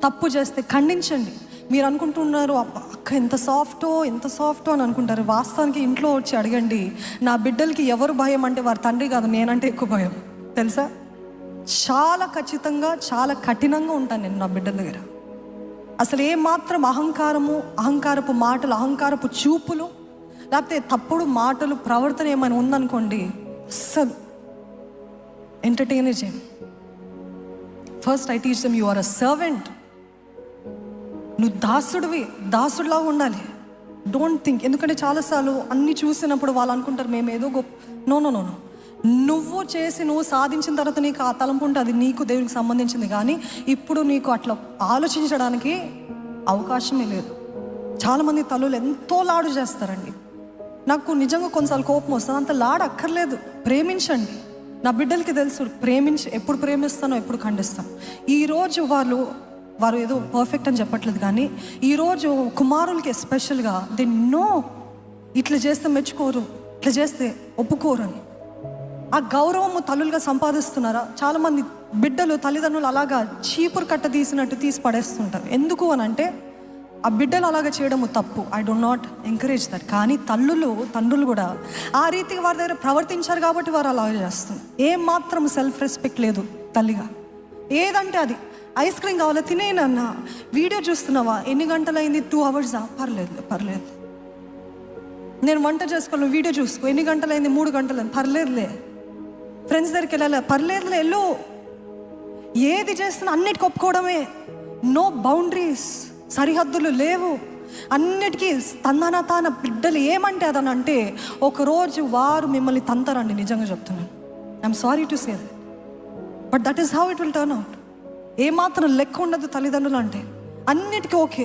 తప్పు చేస్తే ఖండించండి. మీరు అనుకుంటున్నారు అక్క ఎంత సాఫ్టో అని అనుకుంటారు. వాస్తవానికి ఇంట్లో వచ్చి అడగండి, నా బిడ్డలకి ఎవరు భయం అంటే వారి తండ్రి కాదు, నేనంటే ఎక్కువ భయం. తెలుసా? చాలా ఖచ్చితంగా, చాలా కఠినంగా ఉంటాను నేను నా బిడ్డల దగ్గర. అసలు ఏమాత్రం అహంకారపు మాటలు, అహంకారపు చూపులు, లేకపోతే తప్పుడు మాటలు, ప్రవర్తన ఏమైనా ఉందనుకోండి, అస్సలు ఎంటర్టైన్ చేయండి. First I teach them you are a servant. నువ్వు దాసుడిలా ఉండాలి. Don't think. ఎందుకంటే చాలాసార్లు అన్నీ చూసినప్పుడు వాళ్ళు అనుకుంటారు మేము ఏదో గొప్ప. నో, నువ్వు సాధించిన తర్వాత నీకు ఆ తలంపు ఉంటే అది నీకు దేవునికి సంబంధించింది. కానీ ఇప్పుడు నీకు అట్లా ఆలోచించడానికి అవకాశమే లేదు. చాలామంది తల్లులు ఎంతో లాడు చేస్తారండి. నాకు నిజంగా కొన్నిసార్లు కోపం వస్తుంది. అంత లాడు అక్కర్లేదు. ప్రేమించండి. నా బిడ్డలకి తెలుసు ఎప్పుడు ప్రేమిస్తానో ఎప్పుడు ఖండిస్తాను. ఈరోజు వారు ఏదో పర్ఫెక్ట్ అని చెప్పట్లేదు, కానీ ఈరోజు కుమారులకి ఎస్పెషల్గా దే నో ఇట్లా చేస్తే మెచ్చుకోరు, ఇట్లా చేస్తే ఒప్పుకోరు అని. ఆ గౌరవము తల్లులుగా సంపాదిస్తున్నారా? చాలామంది బిడ్డలు తల్లిదండ్రులు అలాగా చీపురు కట్ట తీసినట్టు తీసి పడేస్తుంటారు. ఎందుకు అని అంటే ఆ బిడ్డలు అలాగా చేయడము తప్పు. I don't not encourage that. కానీ తండ్రులు కూడా ఆ రీతిగా వారి దగ్గర ప్రవర్తించారు కాబట్టి వారు అలాగే చేస్తున్నారు. ఏమాత్రం సెల్ఫ్ రెస్పెక్ట్ లేదు తల్లిగా. ఏదంటే అది ఐస్ క్రీమ్ కావాలా, తినేనన్నా. వీడియో చూస్తున్నావా, ఎన్ని గంటలైంది, 2 hours? పర్లేదు. నేను వంట చేసుకోవాలి, వీడియో చూసుకో, ఎన్ని గంటలైంది, 3 గంటలైంది, పర్లేదులే. ఫ్రెండ్స్ దగ్గరికి వెళ్ళాలి, పర్లేదులే వెళ్ళు. ఏది చేస్తున్నా అన్నిటికి ఒప్పుకోవడమే. నో బౌండరీస్, సరిహద్దులు లేవు. అన్నిటికీ తాన బిడ్డలు ఏమంటే అదని అంటే ఒకరోజు వారు మిమ్మల్ని తంతారండి. నిజంగా చెప్తున్నాను. I'm sorry to say that, but that is how it will turn out. ఏమాత్రం లెక్క ఉండదు తల్లిదండ్రులు అంటే. అన్నిటికీ ఓకే.